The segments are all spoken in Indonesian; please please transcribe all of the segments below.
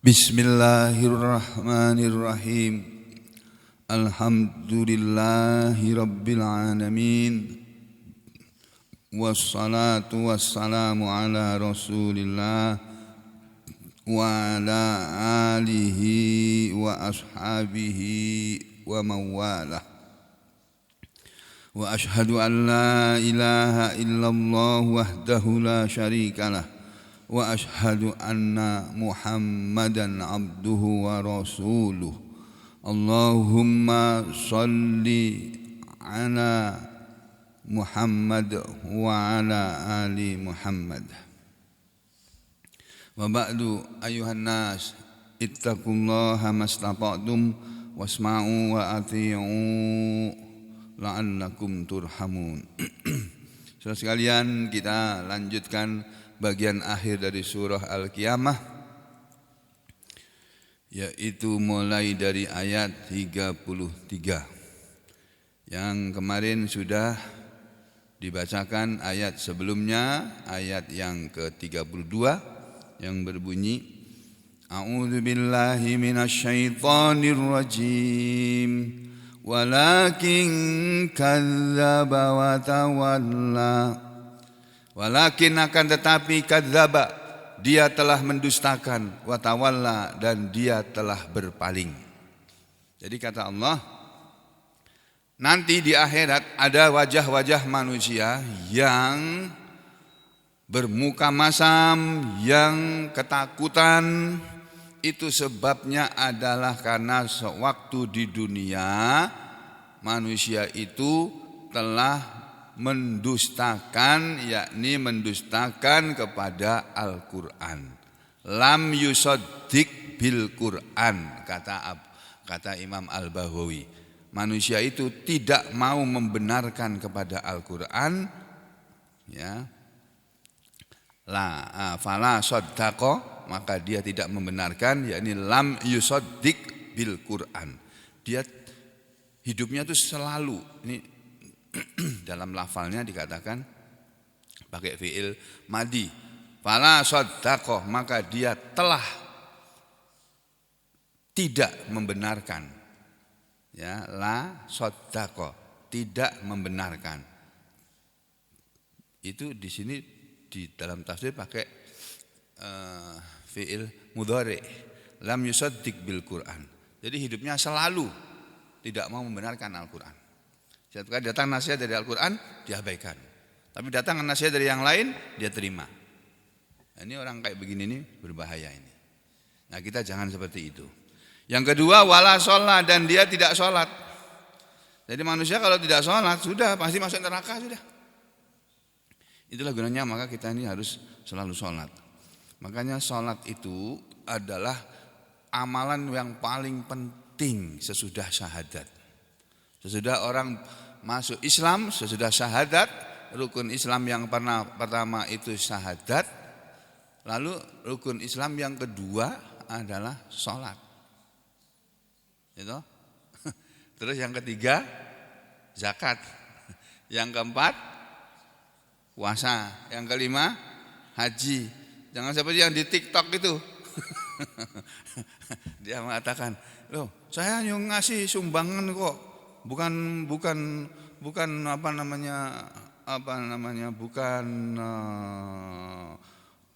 Bismillahirrahmanirrahim. Alhamdulillahi rabbil alamin. Wassalatu wassalamu ala Rasulillah wa ala alihi wa ashabihi wa mawalah. Wa ashhadu an la ilaha illallah wahdahu la syarikalah. Wa ashhadu anna Muhammadan abduhu wa rasuluh. Allahumma salli ala Muhammad wa ala ali Muhammad. Wa ba'du ayuhan nas ittaqullaha mastata'tum wasma'u wa ati'u la'allakum turhamun. Saudara sekalian, kita lanjutkan bagian akhir dari surah Al-Qiyamah, yaitu mulai dari ayat 33. Yang kemarin sudah dibacakan ayat sebelumnya, ayat yang ke-32 yang berbunyi A'udzu billahi minasyaitonir rajim walakin kadzdzaba wa tawalla. Walakin akan tetapi kadzdzaba, dia telah mendustakan, wa tawalla, dan dia telah berpaling. Jadi kata Allah, nanti di akhirat ada wajah-wajah manusia yang bermuka masam, yang ketakutan. Itu sebabnya adalah karena sewaktu di dunia manusia itu telah mendustakan, yakni mendustakan kepada Al-Quran. Lam yusaddiq bil Quran, kata Imam Al-Baghawi. Manusia itu tidak mau membenarkan kepada Al-Quran, ya. Fala saddaqa, maka dia tidak membenarkan, yakni lam yusaddiq bil Quran. Dia hidupnya itu selalu ini dalam lafalnya dikatakan pakai fi'il madi. Fala saddaqah, maka dia telah tidak membenarkan. Ya, la saddaqah, tidak membenarkan. Itu di sini di dalam tafsir pakai fi'il mudhari. Lam yusaddiq bil Quran. Jadi hidupnya selalu tidak mau membenarkan Al-Quran. Setiap kali datang nasihat dari Al-Quran, dia abaikan. Tapi datang nasihat dari yang lain, dia terima. Nah, ini orang kayak begini ini berbahaya ini. Nah, kita jangan seperti itu. Yang kedua, wala sholat, dan dia tidak sholat. Jadi manusia kalau tidak sholat, sudah pasti masuk neraka sudah. Itulah gunanya, maka kita ini harus selalu sholat. Makanya sholat itu adalah amalan yang paling penting sesudah syahadat. Sesudah orang masuk Islam, sesudah syahadat, rukun Islam yang pertama itu syahadat, lalu rukun Islam yang kedua adalah sholat. Gitu? Terus yang ketiga zakat, yang keempat puasa, yang kelima haji. Jangan seperti yang di TikTok itu. Dia mengatakan, loh saya yang ngasih sumbangan kok. Bukan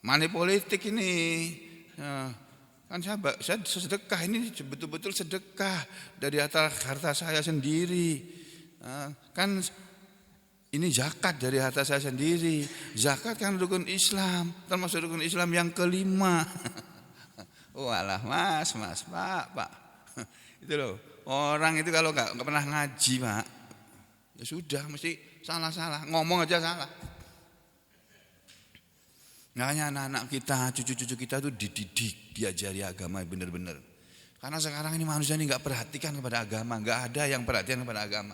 money politik ini. Kan saya sedekah, ini betul-betul sedekah dari harta saya sendiri. Kan ini zakat dari harta saya sendiri. Zakat kan rukun Islam, termasuk rukun Islam yang kelima. Walah mas, pak. Itu loh. Orang itu kalau nggak pernah ngaji, Pak, ya sudah mesti salah, ngomong aja salah. Makanya anak-anak kita, cucu-cucu kita itu dididik, diajari agama benar-benar. Karena sekarang ini manusia ini nggak perhatikan kepada agama, nggak ada yang perhatian kepada agama.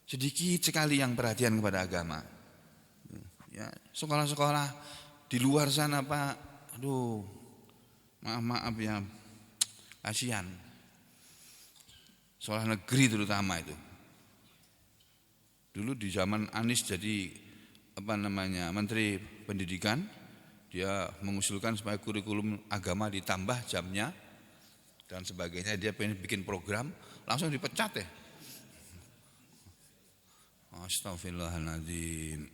Sedikit sekali yang perhatian kepada agama. Ya, sekolah-sekolah di luar sana, Pak, aduh, maaf ya, kasihan. Sekolah negeri terutama itu. Dulu di zaman Anies jadi Menteri Pendidikan, dia mengusulkan supaya kurikulum agama ditambah jamnya dan sebagainya. Dia pengen bikin program, langsung dipecat ya. Astagfirullahaladzim.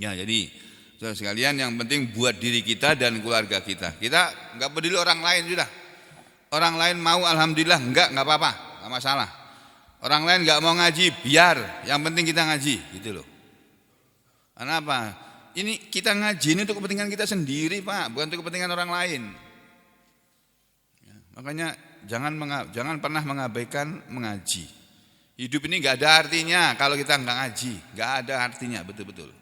Ya, jadi saudara sekalian, yang penting buat diri kita dan keluarga kita. Kita nggak peduli orang lain sudah. Orang lain mau alhamdulillah, enggak apa-apa, nggak masalah. Orang lain nggak mau ngaji, biar. Yang penting kita ngaji, gitu loh. Kenapa? Ini kita ngaji ini untuk kepentingan kita sendiri, Pak, bukan untuk kepentingan orang lain. Ya, makanya jangan pernah mengabaikan mengaji. Hidup ini nggak ada artinya kalau kita nggak ngaji, nggak ada artinya, betul-betul.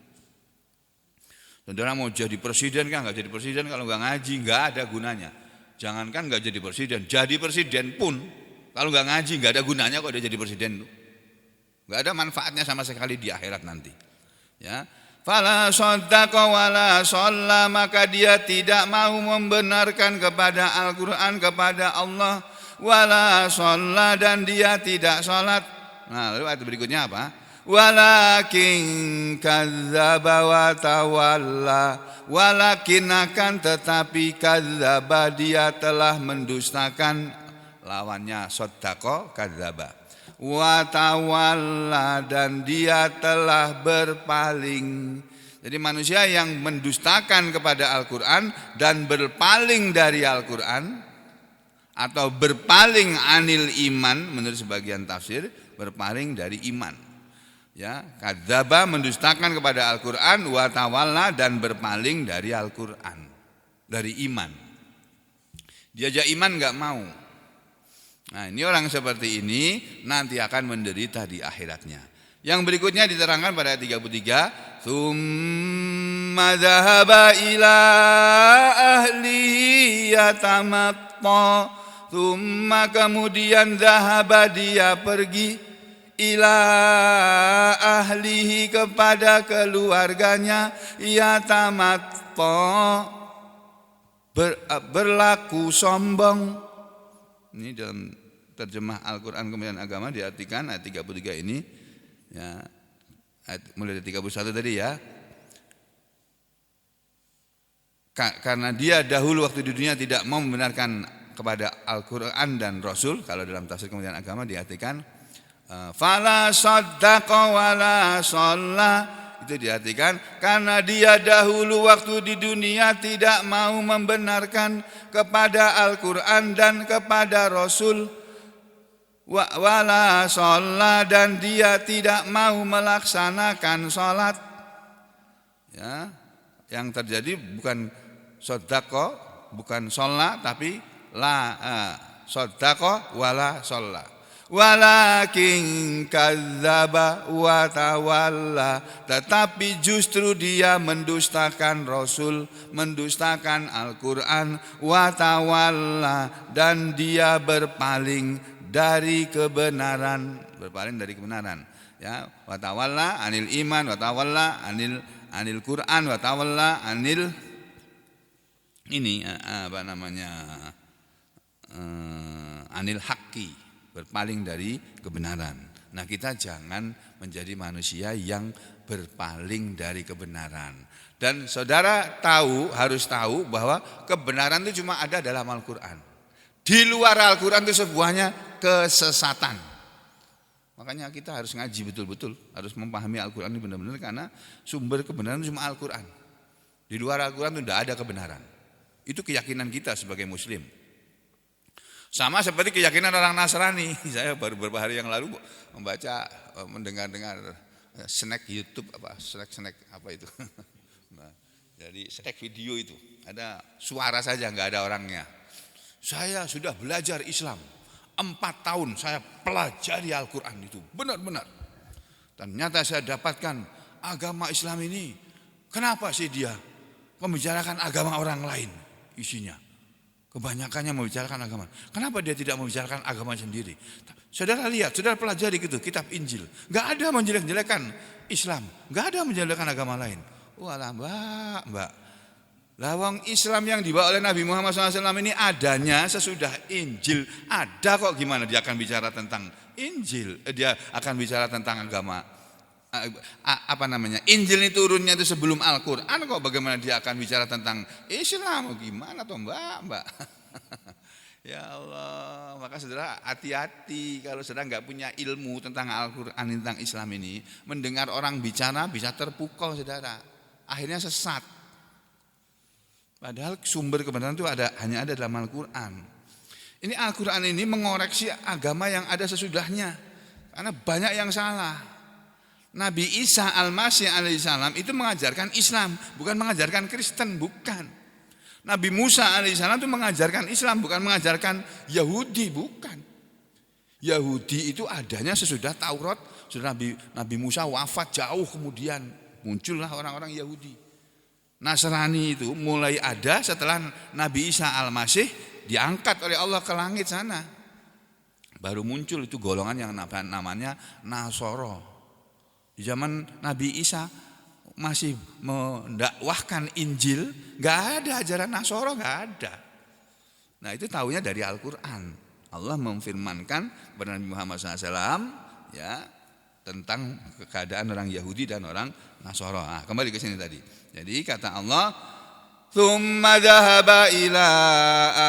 Saudara mau jadi presiden kan nggak jadi presiden kalau nggak ngaji, nggak ada gunanya. Jangankan nggak jadi presiden pun kalau nggak ngaji nggak ada gunanya kok dia jadi presiden. Nggak ada manfaatnya sama sekali di akhirat nanti. Ya, fala shaddaqa wala shalla, maka dia tidak mau membenarkan kepada Al-Quran, kepada Allah, wala shalla, dan dia tidak sholat. Nah, lalu ayat berikutnya apa? Walakin kadzdzaba wa tawalla, walakin akan tetapi kadzdzaba, dia telah mendustakan, lawannya shaddaqa, kadzdzaba, wa tawalla, dan dia telah berpaling. Jadi manusia yang mendustakan kepada Al-Quran dan berpaling dari Al-Quran, atau berpaling anil iman, menurut sebagian tafsir berpaling dari iman. Ya, kadzdzaba mendustakan kepada Al-Quran, wa tawalla, dan berpaling dari Al-Quran, dari iman. Diajak iman enggak mau. Nah, ini orang seperti ini nanti akan menderita di akhiratnya. Yang berikutnya diterangkan pada ayat 33, tsumma dzahaba ila ahlihi yatamatta, tsumma kemudian dzahaba, dia pergi, ila ahlihi kepada keluarganya, yatamatta, berlaku sombong. Ini dalam terjemah Al-Quran Kementerian Agama diartikan ayat 33 ini, ya, mulai dari 31 tadi ya. Karena dia dahulu waktu di dunia tidak mau membenarkan kepada Al-Quran dan Rasul, kalau dalam tafsir Kementerian Agama diartikan fala shaddaqa wala shalla, itu diartikan karena dia dahulu waktu di dunia tidak mau membenarkan kepada Al-Quran dan kepada Rasul, wala shalla, dan dia tidak mau melaksanakan sholat. Ya, yang terjadi bukan shaddaqa, bukan shalla, tapi la shaddaqa wala shalla. Walakin kadzdzaba wa tawalla, tetapi justru dia mendustakan Rasul, mendustakan Al-Quran, wa tawalla, dan dia berpaling dari kebenaran, ya, wa tawalla anil iman, wa tawalla anil Quran, wa tawalla anil ini apa namanya, anil haqqi, berpaling dari kebenaran. Nah, kita jangan menjadi manusia yang berpaling dari kebenaran. Dan saudara harus tahu bahwa kebenaran itu cuma ada dalam Al-Quran. Di luar Al-Quran itu sebuahnya kesesatan. Makanya kita harus ngaji betul-betul, harus memahami Al-Quran ini benar-benar, karena sumber kebenaran cuma Al-Quran. Di luar Al-Quran itu tidak ada kebenaran. Itu keyakinan kita sebagai Muslim. Sama seperti keyakinan orang Nasrani. Saya baru beberapa hari yang lalu mendengar snack YouTube snack apa itu. Nah, jadi snack video itu ada suara saja, nggak ada orangnya. Saya sudah belajar Islam 4 tahun, saya pelajari Al-Quran itu benar-benar. Ternyata saya dapatkan agama Islam ini, kenapa sih dia membicarakan agama orang lain isinya? Kebanyakannya membicarakan agama. Kenapa dia tidak membicarakan agama sendiri? Saudara lihat, saudara pelajari gitu kitab Injil. Gak ada menjelek-jelekan Islam, gak ada menjelekkan agama lain. Walah mbak. Lawang Islam yang dibawa oleh Nabi Muhammad SAW ini adanya sesudah Injil. Ada kok, gimana dia akan bicara tentang Injil? Dia akan bicara tentang agama Injil ini turunnya itu sebelum Al-Quran kok, bagaimana dia akan bicara tentang Islam? Gimana toh mbak? Ya Allah, maka saudara hati-hati kalau saudara nggak punya ilmu tentang Al-Quran, tentang Islam ini, mendengar orang bicara bisa terpukau saudara, akhirnya sesat. Padahal sumber kebenaran itu hanya ada dalam Al-Quran. Ini Al-Quran ini mengoreksi agama yang ada sesudahnya, karena banyak yang salah. Nabi Isa Al-Masih alaihissalam itu mengajarkan Islam, bukan mengajarkan Kristen, bukan. Nabi Musa alaihissalam itu mengajarkan Islam, bukan mengajarkan Yahudi, bukan. Yahudi itu adanya sesudah Taurat, sudah Nabi Musa wafat jauh kemudian muncullah orang-orang Yahudi. Nasrani itu mulai ada setelah Nabi Isa Al-Masih diangkat oleh Allah ke langit sana. Baru muncul itu golongan yang namanya Nasoro. Di zaman Nabi Isa masih mendakwahkan Injil, gak ada ajaran Nasoro, gak ada. Nah itu tahunya dari Al-Quran. Allah memfirmankan kepada Nabi Muhammad SAW ya, tentang keadaan orang Yahudi dan orang Nasoro. Nah, kembali ke sini tadi. Jadi kata Allah, Tsumma dhahaba ila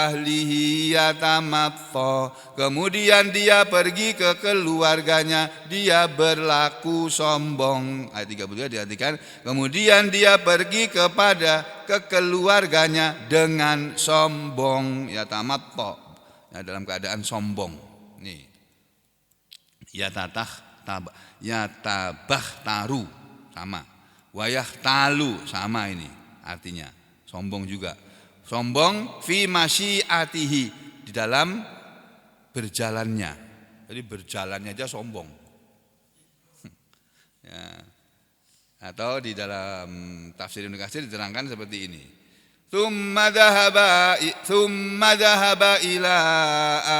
ahlihi yatamatta. Kemudian dia pergi ke keluarganya, dia berlaku sombong. Ayat 32 diartikan, kemudian dia pergi ke keluarganya dengan sombong. Yatamatta, ya, dalam keadaan sombong. Nih. Yatabah taru sama. Wayah talu sama ini artinya. Sombong juga. Sombong fi masyiatihi, di dalam berjalannya. Jadi berjalannya aja sombong. Ya. Atau di dalam tafsir Ibnu Katsir diterangkan seperti ini. Tsumma dhahaba ila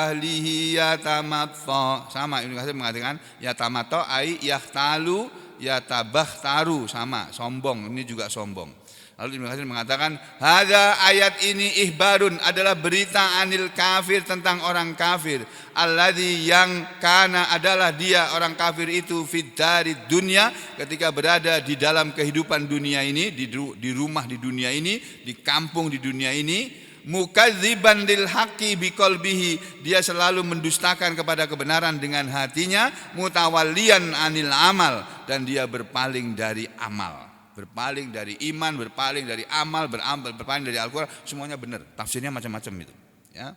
ahlihi yatamatta. Sama Ibnu Katsir mengatakan yatamatta ai yahtalu yatabahtaru, sama sombong, ini juga sombong. Lalu Ibnu Katsir mengatakan, hadza ayat ini ihbarun, adalah berita anil kafir, tentang orang kafir. Alladzi, yang kana, adalah dia orang kafir itu fid darid dunya, ketika berada di dalam kehidupan dunia ini, di rumah di dunia ini, di kampung di dunia ini, mukadziban lil haqqi biqalbihi, dia selalu mendustakan kepada kebenaran dengan hatinya, mutawallian anil amal, dan dia berpaling dari amal. Berpaling dari iman, berpaling dari amal, berpaling dari Al-Quran, semuanya benar, tafsirnya macam-macam itu. Ya.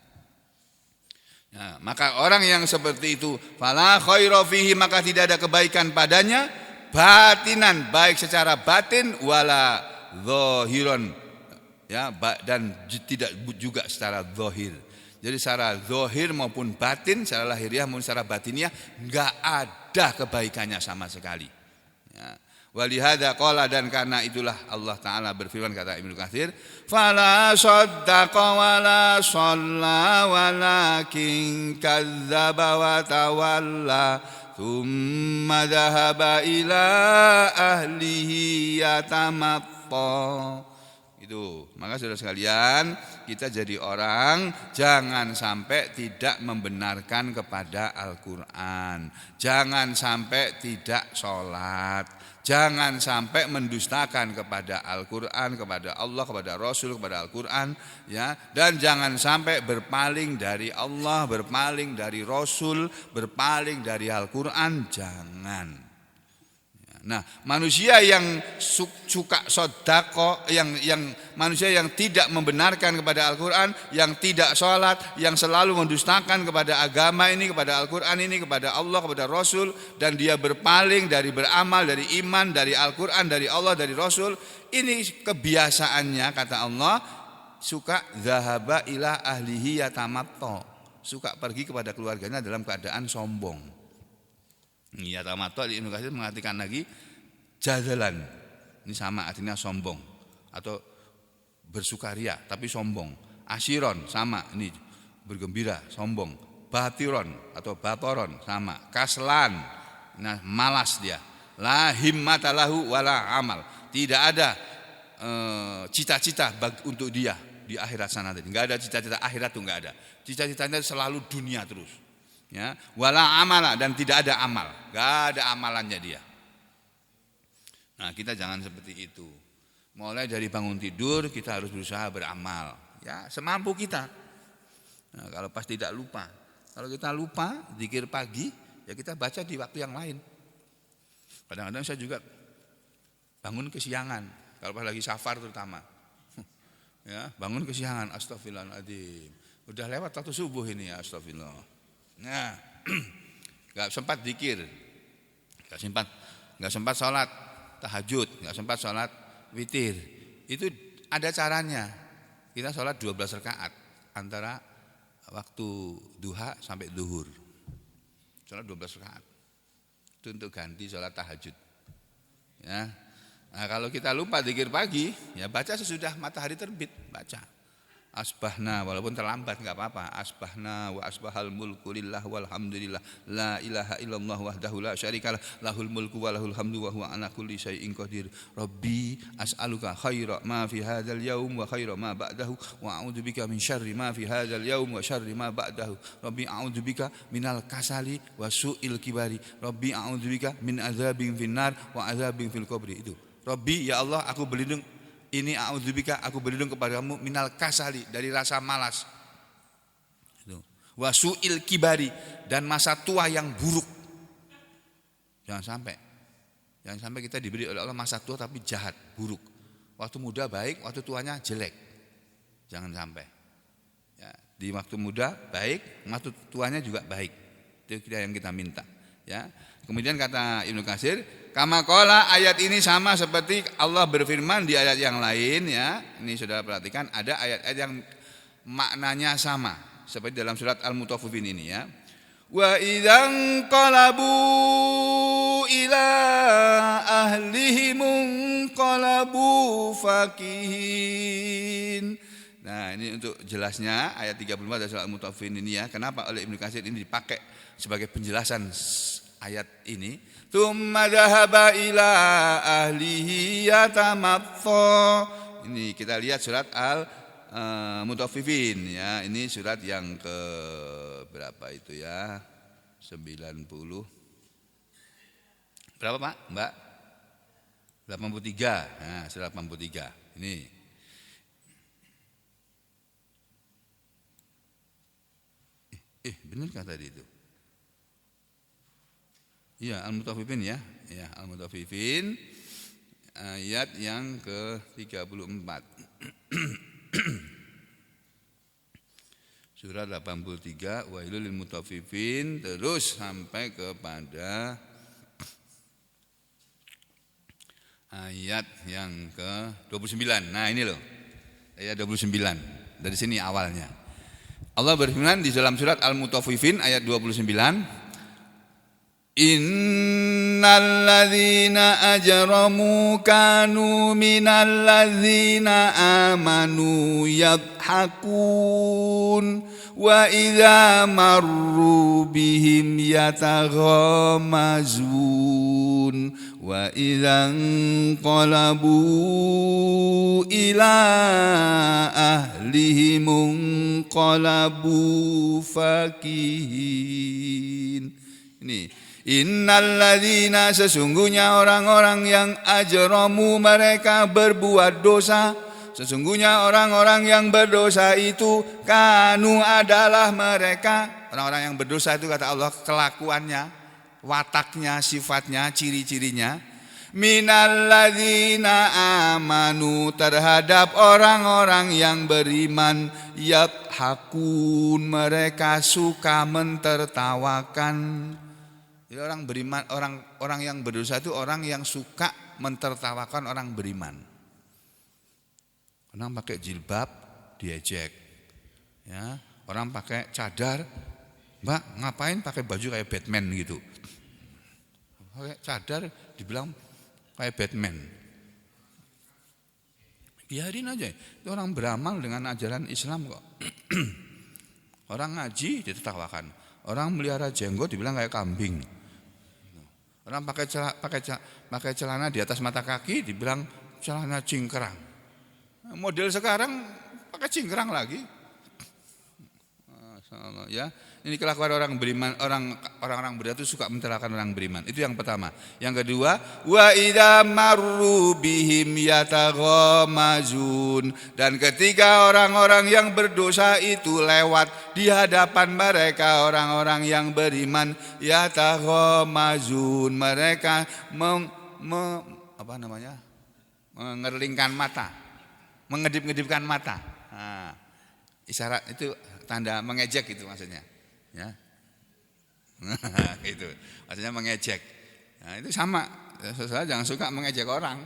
Ya, maka orang yang seperti itu, fala khaira fihi, maka tidak ada kebaikan padanya, batinan, baik secara batin, wala zahiron, ya, dan tidak juga secara zahir. Jadi secara zahir maupun batin, secara lahiriah maupun secara batiniah, enggak ada kebaikannya sama sekali. Ya. Walihada qala, dan karena itulah Allah Ta'ala berfirman, kata Ibnu Katsir, fala saddaqa wala shalla walakin kadzdzaba wa tawalla thumma dhahaba ila ahlihi yatamatta. Itu, maka saudara sekalian, kita jadi orang jangan sampai tidak membenarkan kepada Al-Quran, jangan sampai tidak sholat, jangan sampai mendustakan kepada Al-Quran, kepada Allah, kepada Rasul, kepada Al-Quran, ya, dan jangan sampai berpaling dari Allah, berpaling dari Rasul, berpaling dari Al-Quran, jangan. Nah, manusia yang suka sodako, yang manusia yang tidak membenarkan kepada Al-Quran, yang tidak sholat, yang selalu mendustakan kepada agama ini, kepada Al-Quran ini, kepada Allah, kepada Rasul, dan dia berpaling dari beramal, dari iman, dari Al-Quran, dari Allah, dari Rasul, ini kebiasaannya, kata Allah, suka zahaba ila ahlihi yatamatta, suka pergi kepada keluarganya dalam keadaan sombong. Yatamatta di Ibnu Katsir mengartikan lagi jadalan, ini sama artinya sombong atau bersukaria tapi sombong. Asyiron sama, ini bergembira, sombong. Batiron atau batoron sama. Kaslan, nah malas dia. La himmata lahu wala amal, tidak ada cita-cita untuk dia di akhirat sana tadi. Enggak ada cita-cita akhirat tuh, enggak ada. Cita-citanya selalu dunia terus. Ya, wala amala, dan tidak ada amal, enggak ada amalannya dia. Nah, kita jangan seperti itu. Mulai dari bangun tidur kita harus berusaha beramal, ya semampu kita. Nah, kalau pas tidak lupa. Kalau kita lupa zikir pagi, ya kita baca di waktu yang lain. Kadang-kadang saya juga bangun kesiangan, kalau pas lagi safar terutama. Ya, bangun kesiangan, astagfirullahaladzim. Udah lewat waktu subuh ini, ya astagfirullah. Nah, enggak sempat zikir. Enggak sempat sholat tahajud, enggak sempat sholat witir. Itu ada caranya. Kita sholat 12 rakaat antara waktu duha sampai zuhur. Sholat 12 rakaat. Itu untuk ganti sholat tahajud. Ya. Nah, kalau kita lupa zikir pagi, ya baca sesudah matahari terbit, baca. Asbahna, walaupun terlambat enggak apa-apa. Asbahna wa asbahal mulku lillah walhamdulillah la ilaha illallah wahdahu la syarikalah lahul mulku wa lahul hamdu wa huwa ala kulli syai'in qadir. Rabbi as'aluka khaira ma fi hadzal yaum wa khaira ma ba'dahu wa a'udzubika min syarri ma fi hadzal yaum wa syarri ma ba'dahu. Rabbi a'udzubika minal kasali wa su'il kibari. Rabbi a'udzubika min adzabin finnar wa adzabin fil qabri. Itu. Rabbi, ya Allah, aku berlindung. Ini a'udzubika, aku berlindung kepadamu minal kasali, dari rasa malas. Wasu'il kibari, dan masa tua yang buruk. Jangan sampai kita diberi oleh Allah masa tua tapi jahat, buruk. Waktu muda baik, waktu tuanya jelek. Jangan sampai. Ya, di waktu muda baik, waktu tuanya juga baik. Itu yang kita minta. Ya. Kemudian kata Ibnu Katsir, kama qala, ayat ini sama seperti Allah berfirman di ayat yang lain, ya. Ini Saudara perhatikan, ada ayat-ayat yang maknanya sama seperti dalam surat Al-Mutaffifin ini, ya. Wa idzan qalabu ila ahlihim qalabu fakihin. Nah, ini untuk jelasnya ayat 34 dari surat Al-Mutaffifin ini, ya. Kenapa oleh Ibnu Katsir ini dipakai sebagai penjelasan ayat ini? Tsumma dzahaba ila ahlihi yatamatta. Ini kita lihat surat Al-Mutaffifin, ya. Ini surat yang ke berapa itu, ya? 90. Berapa, Pak? Mbak? 83. Nah, surat 83. Ini. Benar kan tadi itu? Iya, Al-Mutaffifin, ya. Ya, Al-Mutaffifin ayat yang ke-34. Surat 83, Wailul lil mutaffifin, terus sampai kepada ayat yang ke-29. Nah, ini loh. Ayat 29. Dari sini awalnya. Allah berfirman di dalam surat Al-Mutaffifin ayat 29, innal ladzina ajramu kanu minal ladzina amanu yadhakun wa idza marru bihim yataghamazun wa idza qalabu ila ahlihim qalabu fakihin. Ini innal ladzina, sesungguhnya orang-orang yang ajramu, mereka berbuat dosa. Sesungguhnya orang-orang yang berdosa itu kanu, adalah mereka. Orang-orang yang berdosa itu kata Allah kelakuannya, wataknya, sifatnya, ciri-cirinya. Minal ladzina amanu, terhadap orang-orang yang beriman. Yadhakun, mereka suka mentertawakan. Jadi orang beriman, orang yang berdosa itu orang yang suka mentertawakan orang beriman. Orang pakai jilbab diejek, ya. Orang pakai cadar, Mbak ngapain pakai baju kayak Batman gitu? Pakai cadar dibilang kayak Batman. Biarin aja, itu orang beramal dengan ajaran Islam kok. Orang ngaji ditertawakan, orang melihara jenggot dibilang kayak kambing. Orang pakai celana di atas mata kaki dibilang celana cingkrang. Model sekarang pakai cingkrang lagi. Ya, ini kelakuan orang beriman, orang-orang beriman itu suka mencelakakan orang beriman. Itu yang pertama. Yang kedua, wa idza marru bihim yataghamazun. Dan ketika orang-orang yang berdosa itu lewat di hadapan mereka orang-orang yang beriman, yataghamazun, mereka mengerlingkan mata, mengedip-ngedipkan mata. Nah, isyarat itu tanda mengejek itu maksudnya, ya. Itu maksudnya mengejek. Nah, itu sama. Saya jangan suka mengejek orang.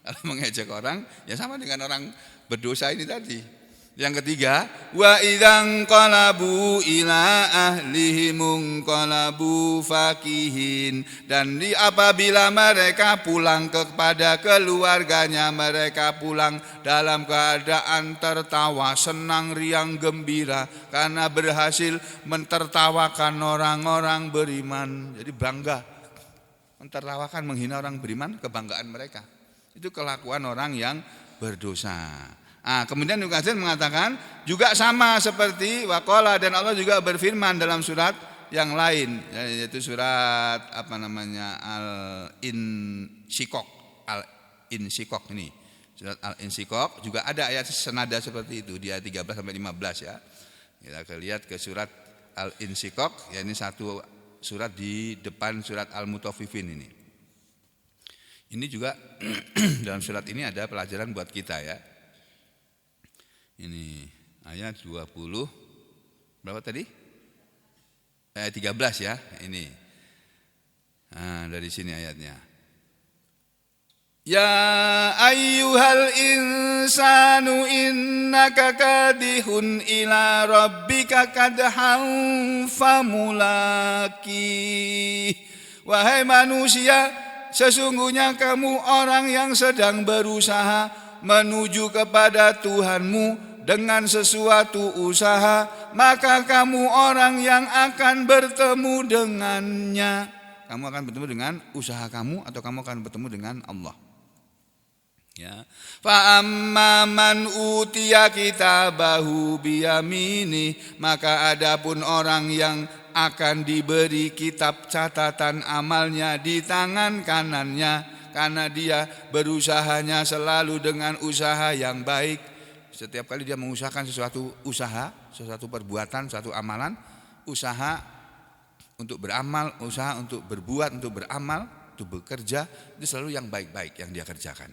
Kalau mengejek orang, ya sama dengan orang berdosa ini tadi. Yang ketiga, wa idzan qalabu ila ahlihim qalabu fakihin. Dan apabila mereka pulang kepada keluarganya, mereka pulang dalam keadaan tertawa, senang, riang, gembira karena berhasil mentertawakan orang-orang beriman. Jadi bangga, mentertawakan, menghina orang beriman, kebanggaan mereka. Itu kelakuan orang yang berdosa. Nah, kemudian Ibnu Katsir mengatakan juga sama seperti waqala, dan Allah juga berfirman dalam surat yang lain, yaitu surat Al-Insyiqaq. Al-Insyiqaq ini. Surat Al-Insyiqaq juga ada ayat senada seperti itu di ayat 13 sampai 15 ya. Kita akan lihat ke surat Al-Insyiqaq, ya ini satu surat di depan surat Al-Mutaffifin ini. Ini juga dalam surat ini ada pelajaran buat kita ya. Ini ayat 20 berapa tadi? Ayat 13 ya, ini. Nah, dari sini ayatnya. Ya ayyuhal insanu innaka kadihun ila rabbika kadhan famulaki. Wahai manusia, sesungguhnya kamu orang yang sedang berusaha menuju kepada Tuhanmu dengan sesuatu usaha, maka kamu orang yang akan bertemu dengannya. Kamu akan bertemu dengan usaha kamu, atau kamu akan bertemu dengan Allah. Ya. Fa amma man utiya kitabahu biyamini, maka adapun orang yang akan diberi kitab catatan amalnya di tangan kanannya, karena dia berusahanya selalu dengan usaha yang baik. Setiap kali dia mengusahakan sesuatu usaha, sesuatu perbuatan, suatu amalan, usaha untuk beramal, usaha untuk berbuat, untuk beramal, untuk bekerja, itu selalu yang baik-baik yang dia kerjakan.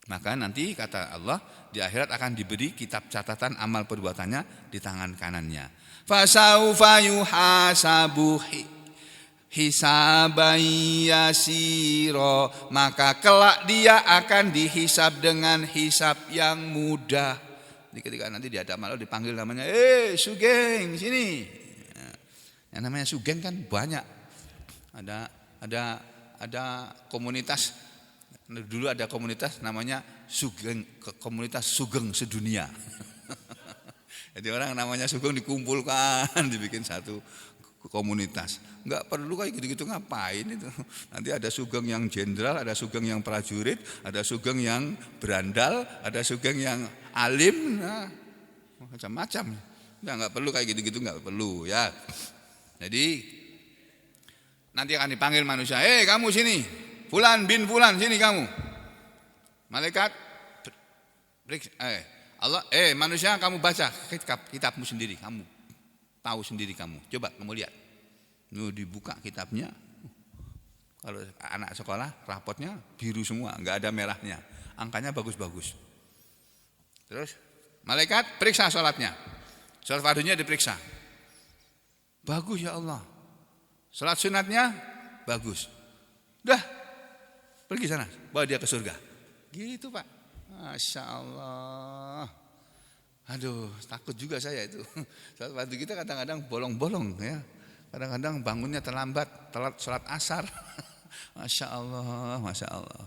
Maka nanti kata Allah, di akhirat akan diberi kitab catatan amal perbuatannya di tangan kanannya. Fasaufa yuhasabu hisaban yasira, maka kelak dia akan dihisab dengan hisab yang mudah. Jadi ketika nanti di hadapan Allah dipanggil namanya, Sugeng sini. Yang namanya Sugeng kan banyak. Ada komunitas, dulu ada komunitas namanya Sugeng, komunitas Sugeng sedunia. Jadi orang namanya Sugeng dikumpulkan, dibikin satu komunitas. Enggak perlu kayak gitu-gitu, ngapain itu. Nanti ada Sugeng yang jenderal, ada Sugeng yang prajurit, ada Sugeng yang berandal, ada Sugeng yang alim, nah, macam-macam. Enggak perlu kayak gitu-gitu, enggak perlu ya. Jadi nanti akan dipanggil manusia, kamu sini, Fulan bin Fulan, sini kamu. Malaikat Allah, manusia kamu baca kitabmu sendiri, kamu tahu sendiri kamu. Coba kamu lihat. Dibuka kitabnya. Kalau anak sekolah rapotnya biru semua, enggak ada merahnya. Angkanya bagus-bagus. Terus malaikat periksa sholatnya. Sholat fardunya diperiksa. Bagus ya Allah. Sholat sunatnya bagus. Udah, pergi sana, bawa dia ke surga. Gitu Pak. Masya Allah. Aduh, takut juga saya itu. Sholat fardu kita kadang-kadang bolong-bolong ya. Kadang-kadang bangunnya terlambat, telat sholat asar. Masya Allah, Masya Allah.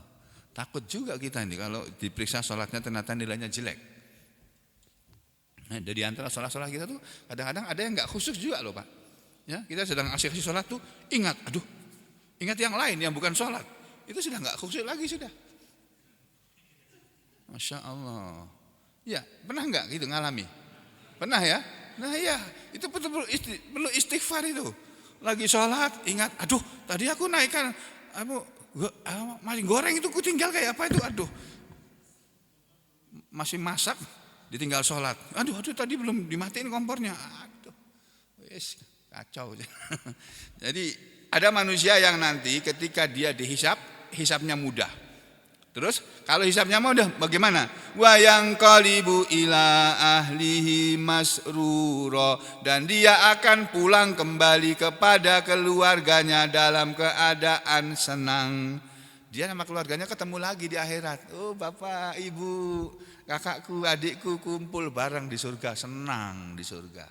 Takut juga kita ini kalau diperiksa sholatnya ternyata nilainya jelek. Nah, dari antara sholat-sholat kita tuh kadang-kadang ada yang nggak khusus juga loh Pak. Ya, kita sedang asyik sholat tuh ingat yang lain yang bukan sholat. Itu sudah nggak khusus lagi sudah. Masya Allah. Ya, pernah nggak gitu ngalami? Pernah ya? Nah ya, itu perlu istighfar itu. Lagi sholat, ingat, aduh tadi aku naikkan, masih goreng itu kutinggal kayak apa itu, aduh. Masih masak, ditinggal sholat. Aduh tadi belum dimatiin kompornya. Aduh, wis kacau. Jadi ada manusia yang nanti ketika dia dihisab, hisabnya mudah. Terus kalau hisabnya mudah bagaimana? Wa yanqalibu ila ahlihi masrura, dan dia akan pulang kembali kepada keluarganya dalam keadaan senang. Dia sama keluarganya ketemu lagi di akhirat. Oh, bapak, ibu, kakakku, adikku kumpul bareng di surga, senang di surga.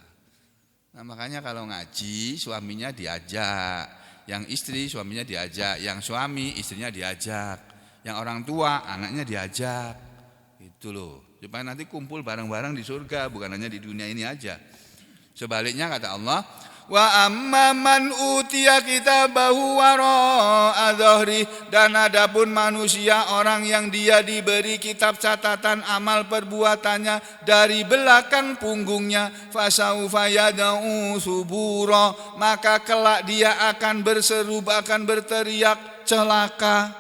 Nah, makanya kalau ngaji suaminya diajak, yang istri suaminya diajak, yang suami istrinya diajak. Yang orang tua, anaknya diajak. Itu loh. Supaya nanti kumpul bareng-bareng di surga, bukan hanya di dunia ini aja. Sebaliknya kata Allah, wa amman utiya kitabahu wara'a dhahri, dan adapun manusia orang yang dia diberi kitab catatan amal perbuatannya dari belakang punggungnya, fasaufa yad'u subura, maka kelak dia akan berseru, akan berteriak celaka.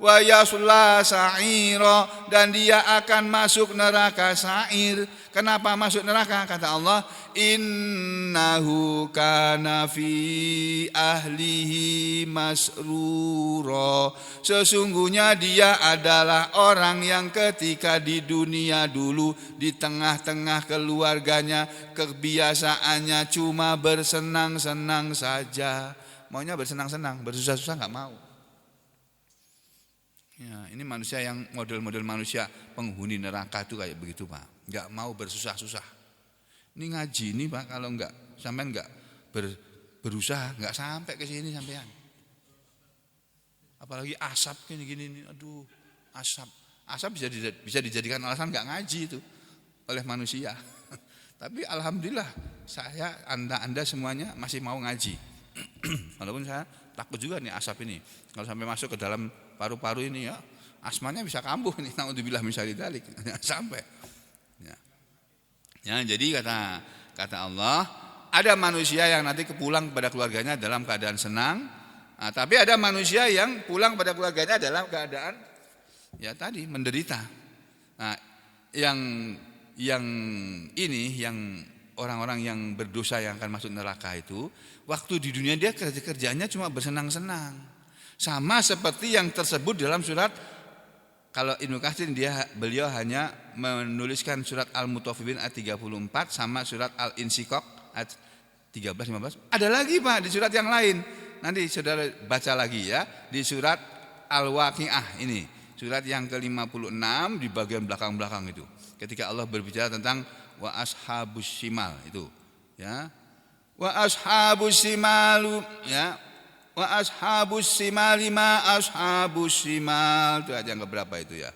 Wa yasla sa'ira, dan dia akan masuk neraka sa'ir. Kenapa masuk neraka? Kata Allah, innahu kana fi ahlihi masrura, sesungguhnya dia adalah orang yang ketika di dunia dulu di tengah-tengah keluarganya kebiasaannya cuma bersenang-senang saja. Maunya bersenang-senang, bersusah-susah enggak mau. Ya, ini manusia yang model-model manusia penghuni neraka itu kayak begitu, Pak. Enggak mau bersusah-susah. Ini ngaji ini, Pak, kalau enggak sampean enggak berusaha, enggak sampai ke sini sampean. Apalagi asap gini-gini, aduh, asap. Asap bisa dijadikan alasan enggak ngaji itu oleh manusia. Tapi alhamdulillah saya Anda semuanya masih mau ngaji. Walaupun saya takut juga nih asap ini. Kalau sampai masuk ke dalam paru-paru ini ya, asmanya bisa kambuh nih, naudzubillah min dzalik. Sampai. Ya, jadi kata Allah, ada manusia yang nanti pulang kepada keluarganya dalam keadaan senang, tapi ada manusia yang pulang kepada keluarganya dalam keadaan ya tadi menderita. Nah, yang ini yang orang-orang yang berdosa yang akan masuk neraka itu, waktu di dunia dia kerjanya cuma bersenang-senang. Sama seperti yang tersebut dalam surat, kalau Ibnu Katsir beliau hanya menuliskan surat Al-Mutaffifin ayat 34 sama surat Al-Insyiqaq ayat 13-15. Ada lagi, Pak, di surat yang lain. Nanti saudara baca lagi ya, di surat Al-Waqiah ini, surat yang ke-56 di bagian belakang-belakang itu. Ketika Allah berbicara tentang wa ashabus shimal itu, ya. Wa ashabus shimal, ya. Wa ashabus shimali ma ashabus shimal, itu ayat yang keberapa itu ya?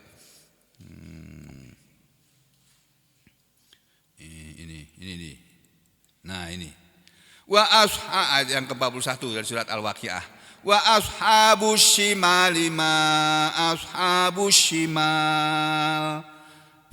Ini. Nah, ini. Wa ayat yang ke-41 dari surat Al-Waqiah. Wa ashabus shimali ma ashabus shimal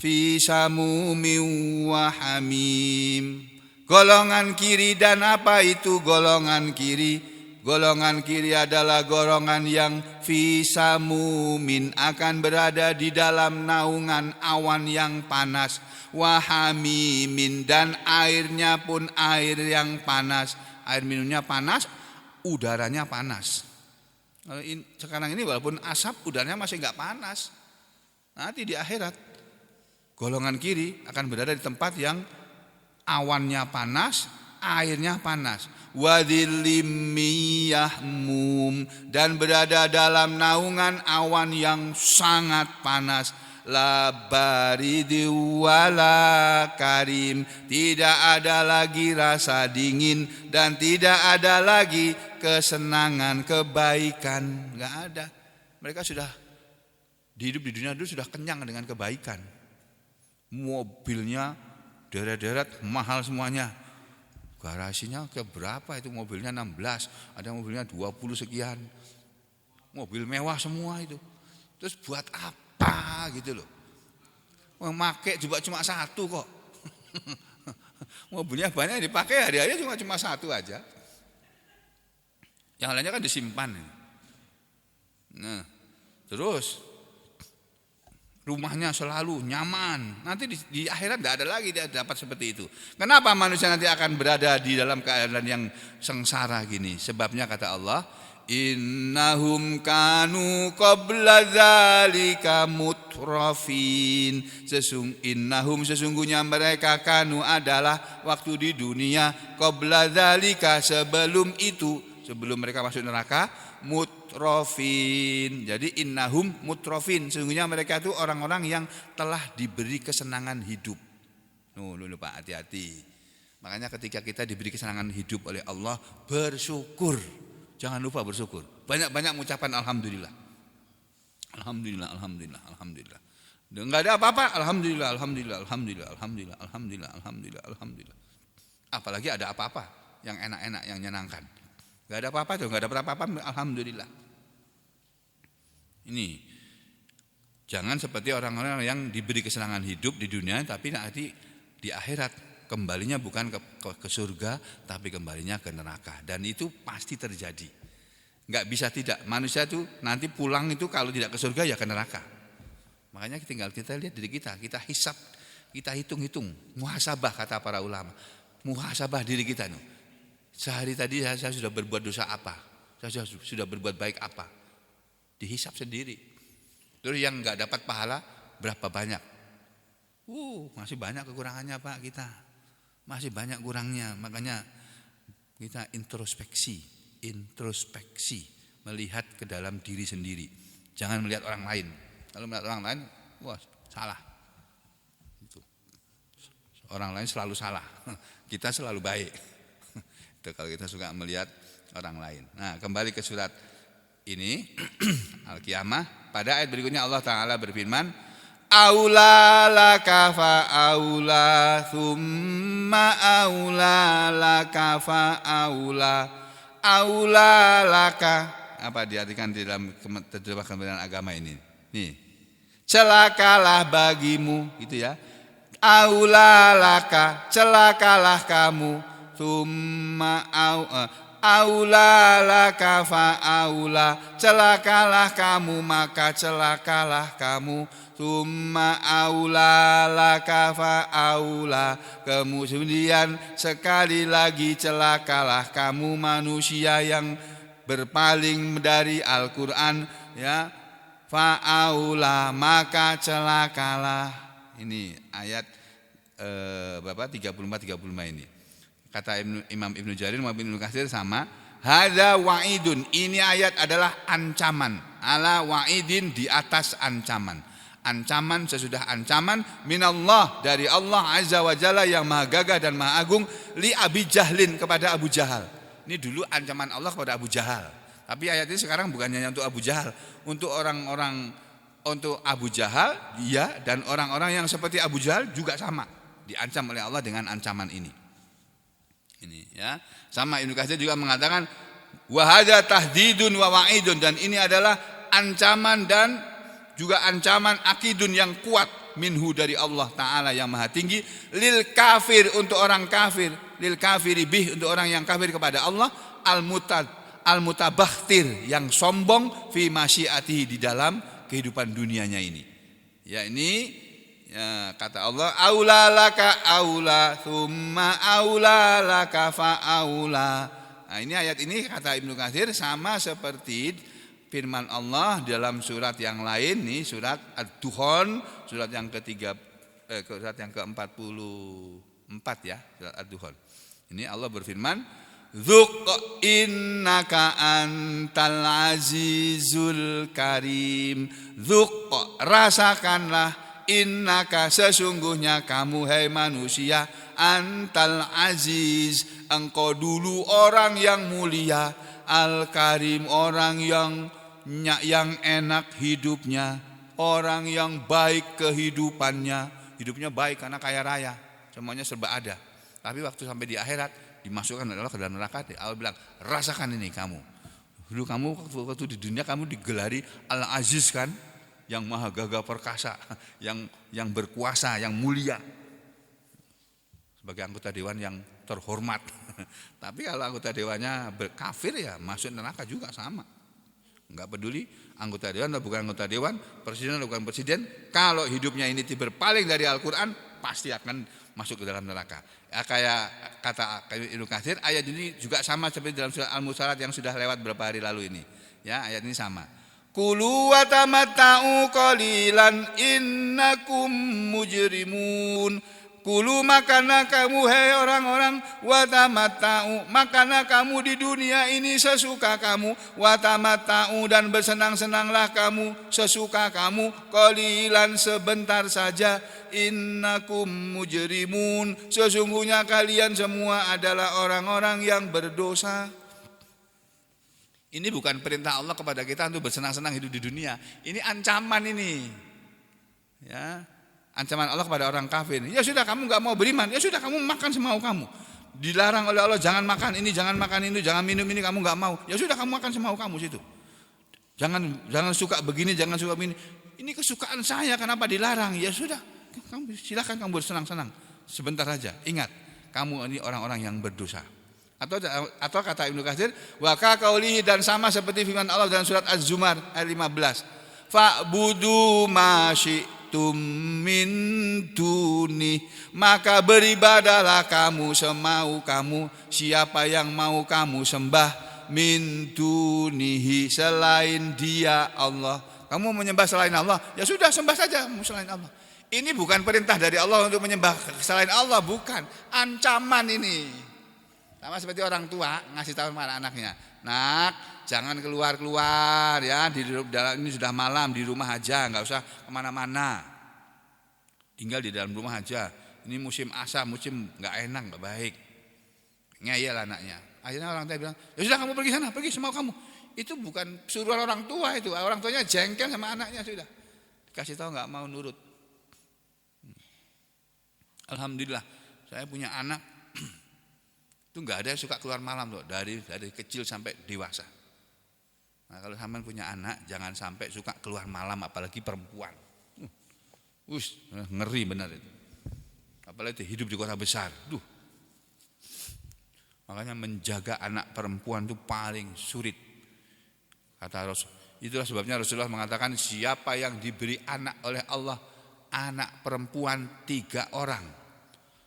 fi samumin wa hamim. Golongan kiri, dan apa itu golongan kiri? Golongan kiri adalah golongan yang fisamumin, akan berada di dalam naungan awan yang panas, wahamimin, dan airnya pun air yang panas. Air minumnya panas, udaranya panas. Sekarang ini walaupun asap, udaranya masih enggak panas. Nanti di akhirat golongan kiri akan berada di tempat yang awannya panas, airnya panas. Wadhillim yahmum, dan berada dalam naungan awan yang sangat panas. La baridi wala karim, tidak ada lagi rasa dingin dan tidak ada lagi kesenangan, kebaikan, enggak ada. Mereka sudah hidup di dunia dulu sudah kenyang dengan kebaikan. Mobilnya deret-deret mahal semuanya. Garasinya ke berapa itu, mobilnya 16, ada mobilnya 20 sekian. Mobil mewah semua itu. Terus buat apa gitu loh. Memakai juga cuma satu kok. Mobilnya banyak dipakai, hari-hari cuma satu aja. Yang lainnya kan disimpan. Nah, terus rumahnya selalu nyaman. Nanti di akhirat tidak ada lagi dia dapat seperti itu. Kenapa manusia nanti akan berada di dalam keadaan yang sengsara gini? Sebabnya kata Allah, innahum kanu qabla dzalika mutrafin. Sesungguhnya mereka kanu adalah waktu di dunia qabla dzalika sebelum itu, sebelum mereka masuk neraka, mutrafin. Jadi innahum mutrafin, sesungguhnya mereka itu orang-orang yang telah diberi kesenangan hidup. Lu Pak, hati-hati. Makanya ketika kita diberi kesenangan hidup oleh Allah, bersyukur. Jangan lupa bersyukur. Banyak-banyak mengucapkan alhamdulillah. Alhamdulillah, alhamdulillah, alhamdulillah. Enggak ada apa-apa, alhamdulillah, alhamdulillah, alhamdulillah, alhamdulillah, alhamdulillah, alhamdulillah, alhamdulillah. Apalagi ada apa-apa yang enak-enak, yang menyenangkan. Enggak ada apa-apa tuh, enggak ada apa-apa, alhamdulillah. Ini jangan seperti orang-orang yang diberi kesenangan hidup di dunia, tapi nanti di akhirat kembalinya bukan ke surga, tapi kembalinya ke neraka. Dan itu pasti terjadi. Enggak bisa tidak. Manusia itu nanti pulang itu kalau tidak ke surga ya ke neraka. Makanya tinggal kita lihat diri kita hisab, kita hitung-hitung, muhasabah kata para ulama. Muhasabah diri kita nih. Sehari tadi saya sudah berbuat dosa apa? Saya sudah berbuat baik apa? Dihisab sendiri. Terus yang enggak dapat pahala berapa banyak? Masih banyak kekurangannya Pak kita. Masih banyak kurangnya. Makanya kita introspeksi, melihat ke dalam diri sendiri. Jangan melihat orang lain. Kalau melihat orang lain, wah salah. Itu. Orang lain selalu salah. Kita selalu baik. Itu kalau kita suka melihat orang lain. Nah, kembali ke surat ini Al-Qiyamah. Pada ayat berikutnya Allah Ta'ala berfirman, aula laka fa aula thumma aula laka fa aula laka. Apa diartikan di dalam terjemah Kementerian Agama ini? Nih, celakalah bagimu, gitu ya. Aula laka, celakalah kamu. Thumma aula laka fa aula, celakalah kamu maka celakalah kamu. Tsumma aula laka fa aula, kemudian sekali lagi celakalah kamu manusia yang berpaling dari Al-Qur'an, ya. Fa aula, maka celakalah. Ini ayat 34-35 ini. Kata Imam Ibnu Jarir maupun Ibnu Katsir sama, hadza wa'idun, ini ayat adalah ancaman, ala wa'idin, di atas ancaman. Ancaman sesudah ancaman minallah, dari Allah Azza wa Jalla yang maha gagah dan maha agung, li Abi Jahlin, kepada Abu Jahal. Ini dulu ancaman Allah kepada Abu Jahal. Tapi ayat ini sekarang bukan hanya untuk Abu Jahal, untuk orang-orang, untuk Abu Jahal ya, dan orang-orang yang seperti Abu Jahal juga sama, diancam oleh Allah dengan ancaman ini. Ini ya. Sama Ibnu Katsir juga mengatakan wa hadza tahdidun wa wa'idun, dan ini adalah ancaman dan juga ancaman akidun yang kuat minhu, dari Allah Ta'ala yang maha tinggi, lil kafir, untuk orang kafir, lil kafiri bih, untuk orang yang kafir kepada Allah, al mutabakhtir, yang sombong, fi masyiatihi, di dalam kehidupan dunianya ini. Ya, ini ya, kata Allah, aula laka aula thumma aula laka fa aula. Nah, ini ayat ini kata Ibnu Katsir sama seperti firman Allah dalam surat yang lain nih, surat Ad-Dukhan, surat yang surat yang ke-44 ya, surat Ad-Dukhan. Ini Allah berfirman, Dzuk innaka antal azizul karim. Dzuk, rasakanlah, innaka, sesungguhnya kamu hai manusia, antal aziz, engkau dulu orang yang mulia, al karim, orang yang enak hidupnya, orang yang baik kehidupannya. Hidupnya baik karena kaya raya, semuanya serba ada. Tapi waktu sampai di akhirat dimasukkan adalah ke dalam neraka. Allah bilang, rasakan ini kamu. Dulu kamu waktu di dunia kamu digelari Al-Aziz kan, yang maha gagah perkasa, yang berkuasa, yang mulia. sebagai anggota dewan yang terhormat. Tapi kalau anggota dewannya berkafir ya masuk neraka juga sama. Enggak peduli anggota dewan atau bukan anggota dewan, presiden atau bukan presiden, kalau hidupnya ini berpaling dari Al-Qur'an pasti akan masuk ke dalam neraka. Ya, kayak kata Ibnu Katsir, ayat ini juga sama seperti dalam surat Al-Mursalat yang sudah lewat beberapa hari lalu ini. Ya, ayat ini sama. Kulu wa tamatta'u qalilan innakum mujrimun. Kulu makanlah kamu hai orang-orang, wa tamatta'u makanlah kamu di dunia ini sesuka kamu, wa tamatta'u dan bersenang-senanglah kamu sesuka kamu, qalilan sebentar saja, innakum mujrimun sesungguhnya kalian semua adalah orang-orang yang berdosa. Ini bukan perintah Allah kepada kita untuk bersenang-senang hidup di dunia. Ini ancaman ini. Ya, ancaman Allah kepada orang kafir. Ya sudah kamu enggak mau beriman, ya sudah kamu makan semau kamu. Dilarang oleh Allah jangan makan ini, jangan makan itu, jangan minum ini, kamu enggak mau. Ya sudah kamu makan semau kamu situ. Jangan suka begini, jangan suka begini. Ini kesukaan saya, kenapa dilarang? Ya sudah, kamu silakan kamu bersenang-senang sebentar saja. Ingat, kamu ini orang-orang yang berdosa. Atau kata Ibnu Katsir, wa ka qauli dan sama seperti firman Allah dalam surat Az-Zumar ayat 15. Fa'budu ma syi'tum min duni, maka beribadahlah kamu semau kamu siapa yang mau kamu sembah, min dunihi selain Dia Allah. Kamu menyembah selain Allah, ya sudah sembah saja selain Allah. Ini bukan perintah dari Allah untuk menyembah selain Allah, bukan. Ancaman ini. Sama seperti orang tua ngasih tahu pada anaknya, nak jangan keluar-keluar ya, ini sudah malam, di rumah aja, nggak usah kemana-mana, tinggal di dalam rumah aja. Ini musim asam, musim nggak enak, nggak baik. Ngeyel anaknya. Akhirnya orang tua bilang, ya sudah kamu pergi sana, pergi semau kamu. Itu bukan suruhan orang tua itu, orang tuanya jengkel sama anaknya sudah. Dikasih tahu nggak mau nurut. Alhamdulillah, saya punya anak. Itu enggak ada yang suka keluar malam loh, dari kecil sampai dewasa. Nah, kalau sampean punya anak jangan sampai suka keluar malam, apalagi perempuan. Ngeri benar itu. Apalagi hidup di kota besar. Makanya menjaga anak perempuan itu paling sulit. Kata Rasul. Itulah sebabnya Rasulullah mengatakan siapa yang diberi anak oleh Allah, anak perempuan 3 orang.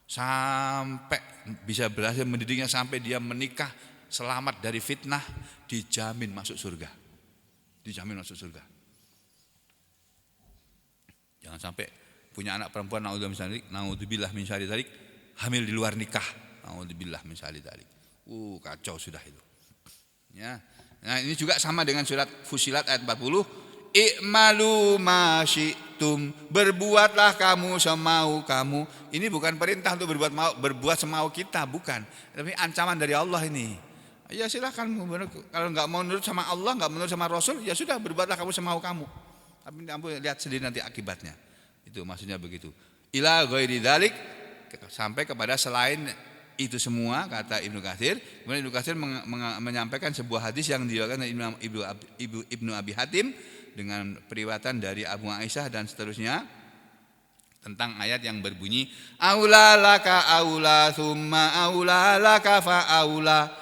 Sampai bisa berhasil mendidiknya sampai dia menikah, selamat dari fitnah, dijamin masuk surga. Dijamin masuk surga. Jangan sampai punya anak perempuan naudzubillah min syarri dzalik, hamil di luar nikah, naudzubillah min syarri dzalik. Kacau sudah itu. Ya. Nah, ini juga sama dengan surat Fussilat ayat 40. I'malu ma syi'tum, berbuatlah kamu semau kamu. Ini bukan perintah untuk berbuat semau kita, bukan. Tapi ancaman dari Allah ini. Ya silakan, kalau enggak mau nurut sama Allah, enggak menurut sama Rasul, ya sudah berbuatlah kamu semau kamu. Tapi kamu lihat sendiri nanti akibatnya. Itu maksudnya begitu. Ila ghairi dzalik, sampai kepada selain itu semua, kata Ibnu Katsir. Kemudian Ibnu Katsir menyampaikan sebuah hadis yang diriwayatkan oleh Ibnu Abi Hatim dengan periwayatan dari Abu Aisyah dan seterusnya tentang ayat yang berbunyi aula laka aula thumma aula laka fa aula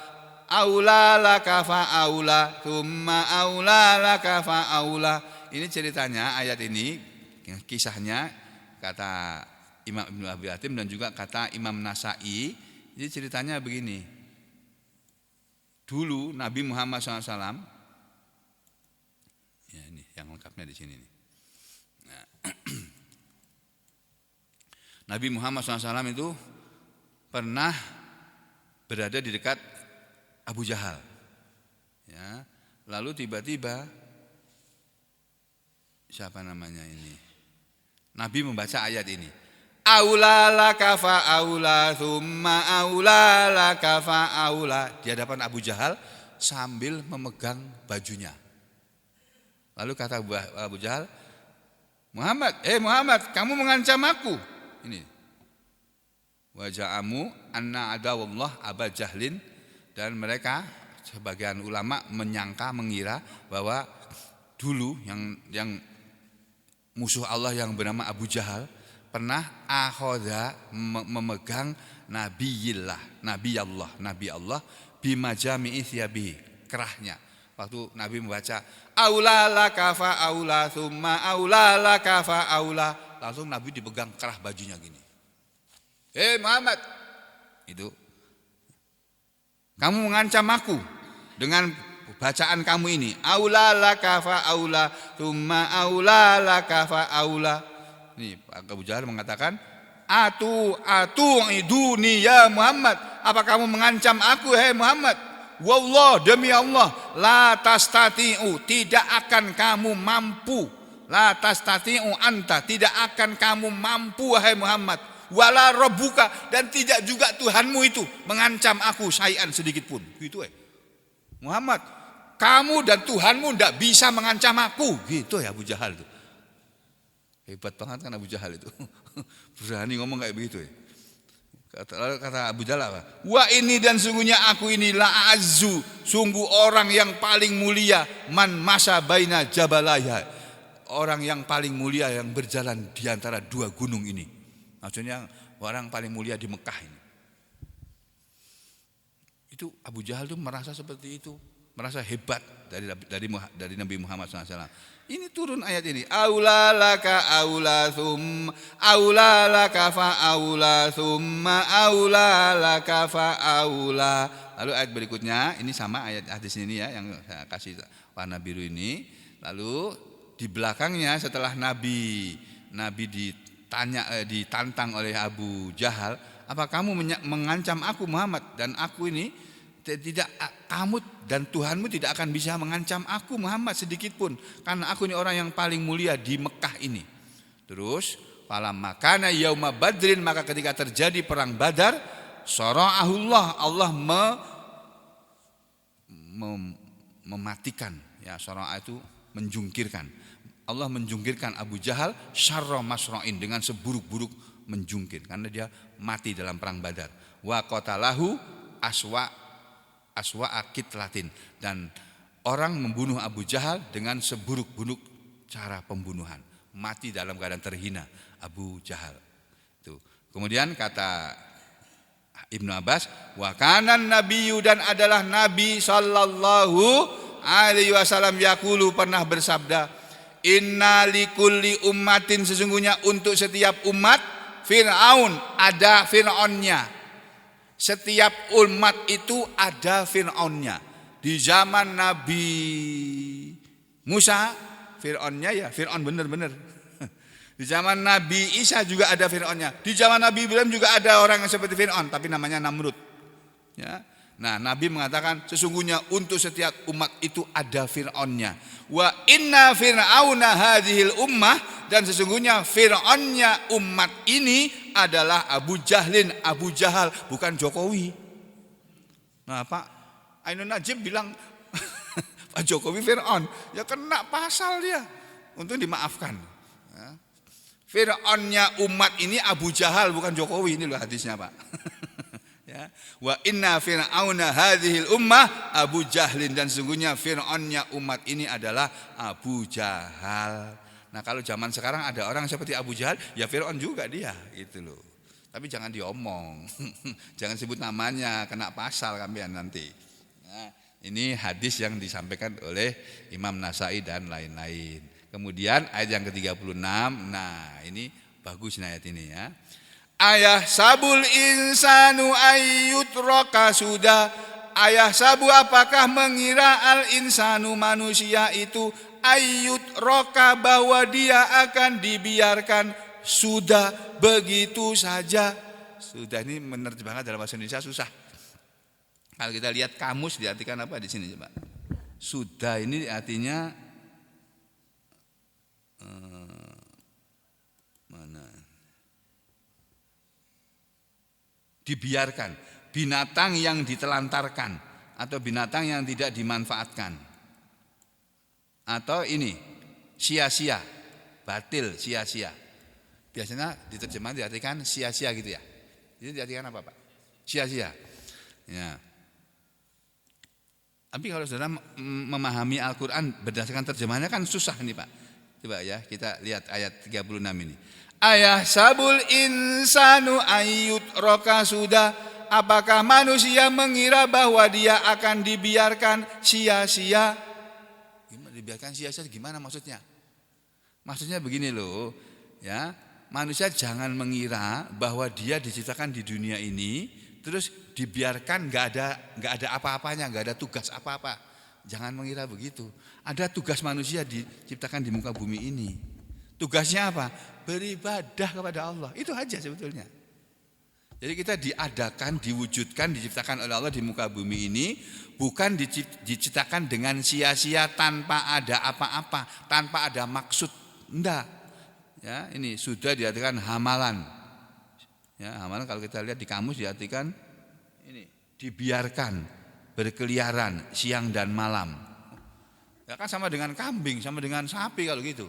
laka fa aula thumma aula laka fa aula. Ini ceritanya ayat ini, kisahnya kata Imam Ibnu Abi Hatim dan juga kata Imam Nasai. Jadi ceritanya begini. Dulu Nabi Muhammad SAW, ya ini yang lengkapnya di sini nih. Nah, Nabi Muhammad SAW itu pernah berada di dekat Abu Jahal. Ya, lalu tiba-tiba siapa namanya ini? Nabi membaca ayat ini. Aula laka fa aula thumma aula laka fa aula, di hadapan Abu Jahal sambil memegang bajunya. Lalu kata Abu Jahal, Muhammad, kamu mengancam aku. Ini. Wa ja'amu anna adawallah Aba Jahlin, dan mereka sebagian ulama mengira bahwa dulu yang musuh Allah yang bernama Abu Jahal pernah akhoda memegang Nabi Allah bimajami'i thiyabihi, kerahnya. Waktu Nabi membaca aula laka fa aula thumma aula laka fa aula, langsung Nabi dipegang kerah bajunya gini. Muhammad, itu kamu mengancam aku dengan bacaan kamu ini, aula laka fa aula thumma aula laka fa aula. Ini Abu Jahal mengatakan, atu iduni ya Muhammad, apa kamu mengancam aku hai Muhammad? Wallah, demi Allah, la tastati'u, tidak akan kamu mampu, la tastati'u anta, tidak akan kamu mampu wahai Muhammad, wala rabbuka, dan tidak juga Tuhanmu itu mengancam aku syai'an sedikit pun. Gitu Muhammad, kamu dan Tuhanmu tidak bisa mengancam aku. Gitu ya Abu Jahal itu. Hebat banget kan Abu Jahal itu. Berani ngomong kayak begitu ya. Kata Abu Jahal apa? Wa ini, dan sungguhnya aku ini la azzu, sungguh orang yang paling mulia, man masa baina jabalaya, orang yang paling mulia yang berjalan di antara dua gunung ini. Maksudnya orang paling mulia di Mekah ini. Itu Abu Jahal itu merasa seperti itu, merasa hebat dari Nabi Muhammad SAW. Ini turun ayat ini, aula laka aula thumma aula laka fa aula thumma aula laka fa aula. Lalu ayat berikutnya, ini sama ayat hadis ini ya, yang saya kasih warna biru ini. Lalu di belakangnya setelah Nabi ditantang oleh Abu Jahal, apa kamu mengancam aku Muhammad, dan aku ini tidak, kamu dan Tuhanmu tidak akan bisa mengancam aku Muhammad sedikit pun, karena aku ini orang yang paling mulia di Mekah ini. Terus falamma kana yauma badrin, maka ketika terjadi perang Badar, sara'ahullah, Allah mematikan ya, sara'a itu menjungkirkan. Allah menjungkirkan Abu Jahal syarra masra'in, dengan seburuk-buruk menjungkir, karena dia mati dalam perang Badar. Wa qatalahu aswa kitlatin, dan orang membunuh Abu Jahal dengan seburuk-buruk cara pembunuhan, mati dalam keadaan terhina Abu Jahal. Itu. Kemudian kata Ibnu Abbas, wa kanan nabiyyu, dan adalah Nabi sallallahu alaihi wasallam yaqulu, pernah bersabda, inna likulli ummatin, sesungguhnya untuk setiap umat, Fir'aun, ada Fir'aunnya. Setiap umat itu ada Fir'aunnya. Di zaman Nabi Musa, Fir'aunnya ya Fir'aun benar-benar. Di zaman Nabi Isa juga ada Fir'aunnya. Di zaman Nabi Ibrahim juga ada orang yang seperti Fir'aun, tapi namanya Namrud. Ya. Nah, Nabi mengatakan sesungguhnya untuk setiap umat itu ada Fir'aunnya. Wa inna fir'auna hadhil ummah, dan sesungguhnya Fir'aunnya umat ini adalah Abu Jahal, bukan Jokowi. Nah, Pak Ainun Najib bilang Pak Jokowi Fir'aun, ya kena pasal dia, untuk dimaafkan. Ya. Fir'aunnya umat ini Abu Jahal, bukan Jokowi. Ini loh hadisnya Pak. Ya. Wa inna fir'auna hadhil ummah Abu Jahlin, dan sesungguhnya Fir'aunnya umat ini adalah Abu Jahal. Nah, kalau zaman sekarang ada orang seperti Abu Jahal, ya Fir'aun juga dia, gitu loh. Tapi jangan diomong, jangan sebut namanya, kena pasal kalian nanti. Nah, ini hadis yang disampaikan oleh Imam Nasai dan lain-lain. Kemudian ayat yang ke-36, nah ini bagus ayat ini ya. Ayah sabul insanu ayyutraka sudah. Ayah sabu, apakah mengira al insanu, manusia itu, ayyutraka, bahwa dia akan dibiarkan sudah begitu saja. Sudah ini menerjemahkan dalam bahasa Indonesia susah. Kalau kita lihat kamus diartikan apa di sini coba. Sudah ini artinya dibiarkan, binatang yang ditelantarkan, atau binatang yang tidak dimanfaatkan, atau ini sia-sia, batil, sia-sia. Biasanya diterjemahkan diartikan sia-sia gitu ya. Itu diartikan apa Pak? Sia-sia. Ya. Tapi kalau saudara memahami Al-Quran berdasarkan terjemahannya kan susah nih Pak. Coba ya kita lihat ayat 36 ini. Ayah sabul insanu ayyut roka sudah. Apakah manusia mengira bahwa dia akan dibiarkan sia-sia? Gimana dibiarkan sia-sia? Gimana maksudnya? Maksudnya begini loh, ya. Manusia jangan mengira bahwa dia diciptakan di dunia ini terus dibiarkan nggak ada apa-apanya, nggak ada tugas apa-apa. Jangan mengira begitu. Ada tugas manusia diciptakan di muka bumi ini. Tugasnya apa? Beribadah kepada Allah. Itu aja sebetulnya. Jadi kita diadakan, diwujudkan, diciptakan oleh Allah di muka bumi ini bukan diciptakan dengan sia-sia tanpa ada apa-apa, tanpa ada maksud. Enggak. Ya, ini sudah diartikan hamalan. Ya, hamalan kalau kita lihat di kamus diartikan ini dibiarkan berkeliaran siang dan malam. Ya kan sama dengan kambing, sama dengan sapi kalau gitu.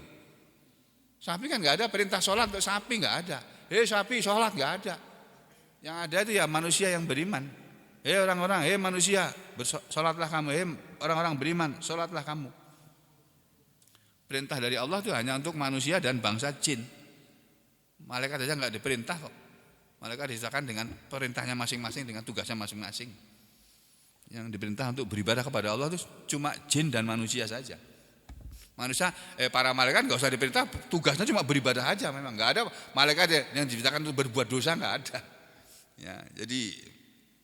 Sapi kan nggak ada perintah sholat untuk sapi, nggak ada. Sapi sholat nggak ada. Yang ada itu ya manusia yang beriman. Orang-orang, manusia sholatlah kamu. Orang-orang beriman, sholatlah kamu. Perintah dari Allah itu hanya untuk manusia dan bangsa jin. Malaikat saja nggak diperintah kok. Malaikat diciptakan dengan perintahnya masing-masing, dengan tugasnya masing-masing. Yang diperintah untuk beribadah kepada Allah itu cuma jin dan manusia saja. Manusia, para malaikat nggak usah diperintah, tugasnya cuma beribadah aja. Memang nggak ada malaikat yang diciptakan untuk berbuat dosa, nggak ada. Ya, jadi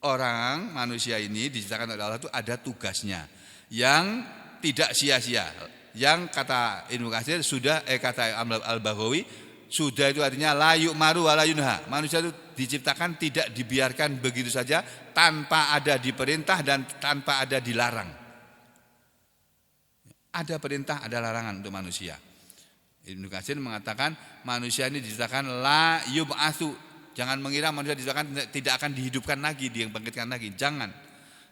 orang manusia ini diciptakan oleh Allah itu ada tugasnya yang tidak sia-sia. Yang kata Ibnu Katsir sudah kata Al-Baghawi sudah itu artinya la yu'maru wa la yunha. Manusia itu diciptakan tidak dibiarkan begitu saja tanpa ada diperintah dan tanpa ada dilarang. Ada perintah, ada larangan untuk manusia. Ibnu Katsir mengatakan manusia ini diciptakan la yub'atsu. Jangan mengira manusia diciptakan tidak akan dihidupkan lagi, dibangkitkan lagi. Jangan.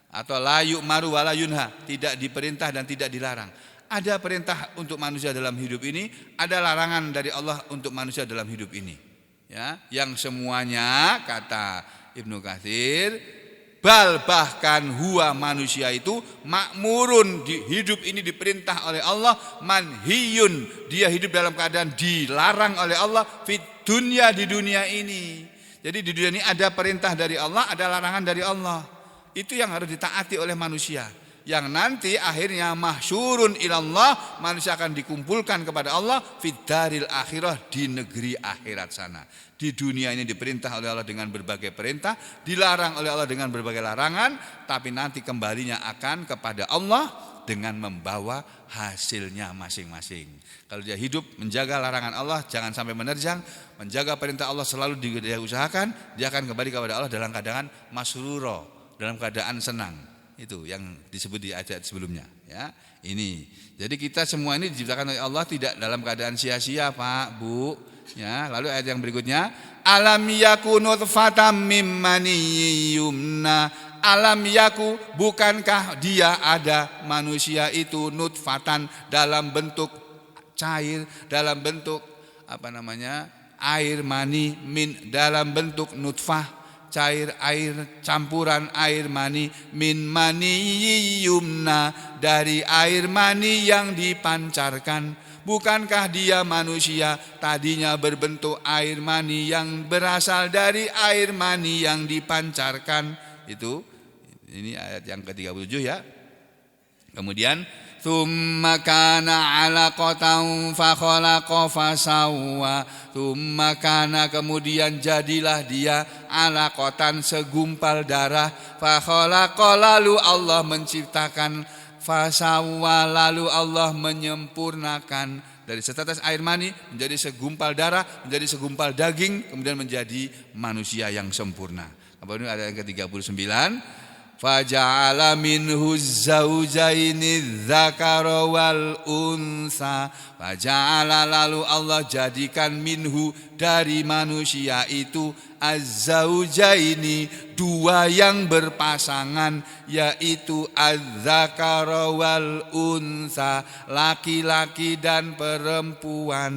Atau la yu'maru wa la yunha, tidak diperintah dan tidak dilarang. Ada perintah untuk manusia dalam hidup ini, ada larangan dari Allah untuk manusia dalam hidup ini. Ya, yang semuanya kata Ibnu Katsir, bahkan huwa manusia itu makmurun di hidup ini diperintah oleh Allah, manhiyun dia hidup dalam keadaan dilarang oleh Allah fit dunya di dunia ini. Jadi di dunia ini ada perintah dari Allah, ada larangan dari Allah. Itu yang harus ditaati oleh manusia. Yang nanti akhirnya mahsyurun ilallah, manusia akan dikumpulkan kepada Allah fid daril akhirah, di negeri akhirat sana. Di dunia ini diperintah oleh Allah dengan berbagai perintah, dilarang oleh Allah dengan berbagai larangan, tapi nanti kembalinya akan kepada Allah dengan membawa hasilnya masing-masing. Kalau dia hidup menjaga larangan Allah jangan sampai menerjang, menjaga perintah Allah selalu dia usahakan, dia akan kembali kepada Allah dalam keadaan masruro, dalam keadaan senang. Itu yang disebut di ayat sebelumnya, ya. Ini. Jadi kita semua ini diciptakan oleh Allah tidak dalam keadaan sia-sia, Pak, Bu, ya. Lalu ayat yang berikutnya, alam yaku nutfatam mim maniyumna. Alam yaku, bukankah dia ada manusia itu nutfatan dalam bentuk cair, dalam bentuk air mani, min dalam bentuk nutfah, cair air, campuran air mani, min mani yumna, dari air mani yang dipancarkan. Bukankah dia manusia tadinya berbentuk air mani yang berasal dari air mani yang dipancarkan. Itu ini ayat yang ke-37 ya. Kemudian tsumma kana 'alaqatan fa khalaqa fa sawwa. Tsumma kana, kemudian jadilah dia 'alaqatan, segumpal darah, fa khalaqa, lalu Allah menciptakan, fa sawwa, lalu Allah menyempurnakan. Dari setetes air mani menjadi segumpal darah, menjadi segumpal daging, kemudian menjadi manusia yang sempurna. Kemudian ada yang ke-39, faja'ala minhu zawjaini dzakara wal unsa. Faja'ala, lalu Allah jadikan minhu, dari manusia itu, az-zawjaini, dua yang berpasangan, yaitu az-dzakara wal unsa, laki-laki dan perempuan.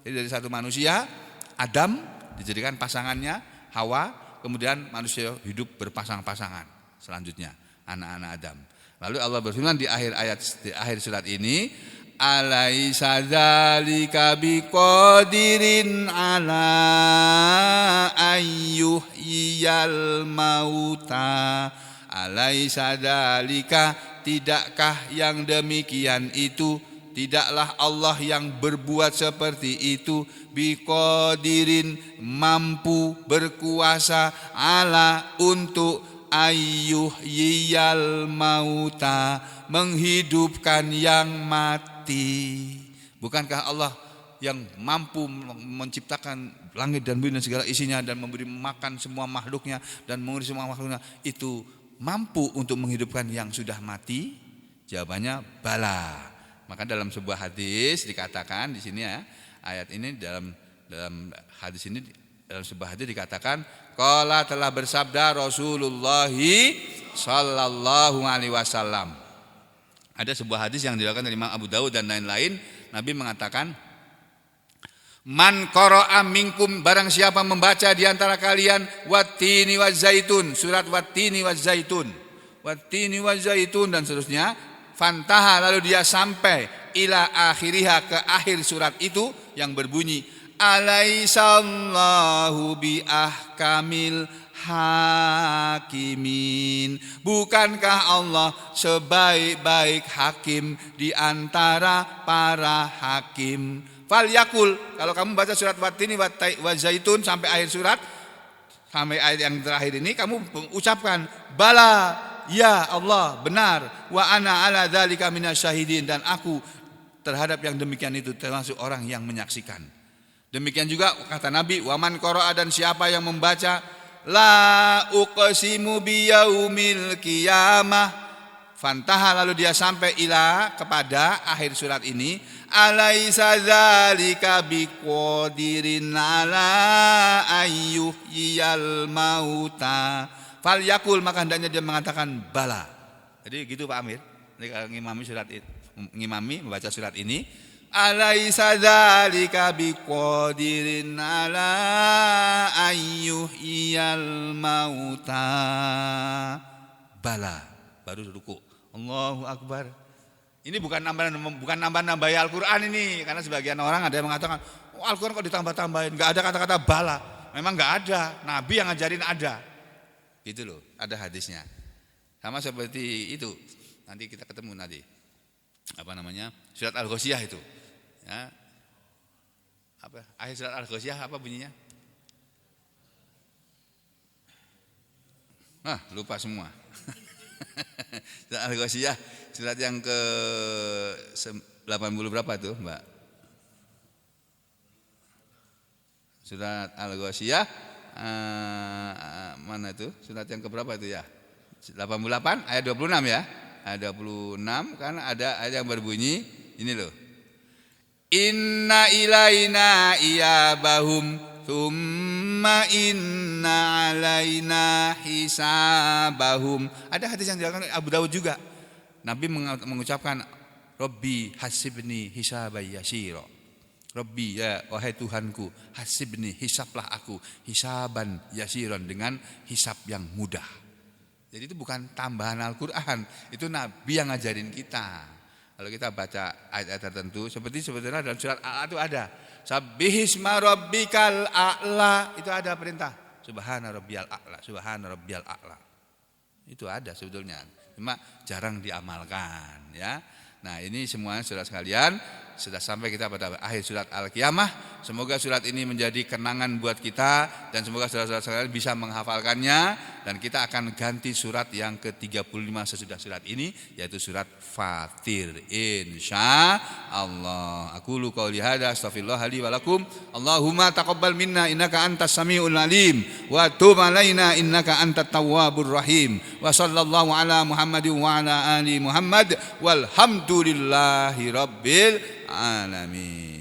Jadi dari satu manusia, Adam, dijadikan pasangannya Hawa, kemudian manusia hidup berpasang-pasangan. Selanjutnya anak-anak Adam. Lalu Allah berfirman di akhir ayat, di akhir surat ini, Alaisa dzalika biqadirin ala ayyuhyiyal mauta. Alaisa dzalika, tidakkah yang demikian itu, tidaklah Allah yang berbuat seperti itu, biqadirin, mampu, berkuasa, ala, untuk ayyuhyiyal mauta, menghidupkan yang mati. Bukankah Allah yang mampu menciptakan langit dan bumi dan segala isinya, dan memberi makan semua makhluknya dan mengurus semua makhluknya, itu mampu untuk menghidupkan yang sudah mati? Jawabannya bala. Maka dalam sebuah hadis dikatakan di sini ya, ayat ini dalam hadis ini, dalam sebuah hadis dikatakan, qala, telah bersabda Rasulullah sallallahu alaihi wasallam. Ada sebuah hadis yang diriwayatkan dari Imam Abu Dawud dan lain-lain, Nabi mengatakan, man qara'a minkum, barang siapa membaca di antara kalian wattini wazaitun, surat wattini wazaitun, wattini wazaitun dan seterusnya, fantaha, lalu dia sampai ila akhiriha, ke akhir surat itu yang berbunyi alaisallahu bi ahkamil hakimin, bukankah Allah sebaik-baik hakim di antara para hakim. Falyakul, kalau kamu baca surat wattini wazaitun sampai akhir surat, sampai ayat yang terakhir ini, kamu ucapkan bala, ya Allah, benar, wa ana ala dzalika minasyahidin, dan aku terhadap yang demikian itu termasuk orang yang menyaksikan. Demikian juga kata Nabi, waman qara'a, dan siapa yang membaca la uqsimu biyaumil qiyamah, fantaha, lalu dia sampai ila, kepada akhir surat ini, alaisa dzalika biqadirin ala ayyuhyiyal mauta, falyakul, maka hendaknya dia mengatakan bala. Jadi gitu Pak Amir, ngimami surat itu, ngimami membaca surat ini, alaisa dzalika biqadirin ala ayyuhyiyal mauta, bala, baru ruku. Allahu akbar. Ini bukan nambah-nambah Al-Qur'an ini, karena sebagian orang ada yang mengatakan, oh, Al-Qur'an kok ditambah-tambahin, enggak ada kata-kata bala. Memang enggak ada, Nabi yang ngajarin ada. Gitu loh, ada hadisnya. Sama seperti itu. Nanti kita ketemu nanti. Apa namanya? Surat Al-Ghasyiyah itu. Ya. Apa? Akhir surat Al-Ghasyiyah apa bunyinya? Lupa semua. Surat Al-Ghasyiyah, surat yang ke 80 berapa tuh, Mbak? Surat Al-Ghasyiyah mana itu? Surat yang ke berapa itu ya? 88 ayat 26 ya. Ayat 26, kan ada ayat yang berbunyi ini loh. Inna ilaina iyabahum thumma inna alaina hisabahum. Ada hadis yang diriwayatkan oleh Abu Dawud juga. Nabi mengucapkan, Rabbi hasibni hisabai yasira. Rabbi, ya wahai Tuhanku, hasibni, hisablah aku, hisaban yasiran, dengan hisab yang mudah. Jadi itu bukan tambahan Al-Quran, itu Nabi yang ngajarin kita. Kalau kita baca ayat-ayat tertentu, seperti sebetulnya dalam surat A'la itu ada, Sabbihisma rabbikal a'la, itu ada perintah, Subhana rabbiyal a'la, Subhana rabbiyal a'la. Itu ada sebetulnya, cuma jarang diamalkan ya. Nah ini semuanya saudara sekalian, sudah sampai kita pada akhir surat Al-Qiyamah. Semoga surat ini menjadi kenangan buat kita, dan semoga saudara-saudara sekalian bisa menghafalkannya. Dan kita akan ganti surat yang ke-35 sesudah surat ini, yaitu surat Fatir, insyaallah. Aqulu qouli hadza, astaghfirullah li wa lakum. Allahumma taqabbal minna innaka antas samiul alim, wa tub alaina innaka antat tawwabur rahim. Wa sallallahu ala Muhammadin wa ala ali Muhammad, walhamdulillahi rabbil alamin.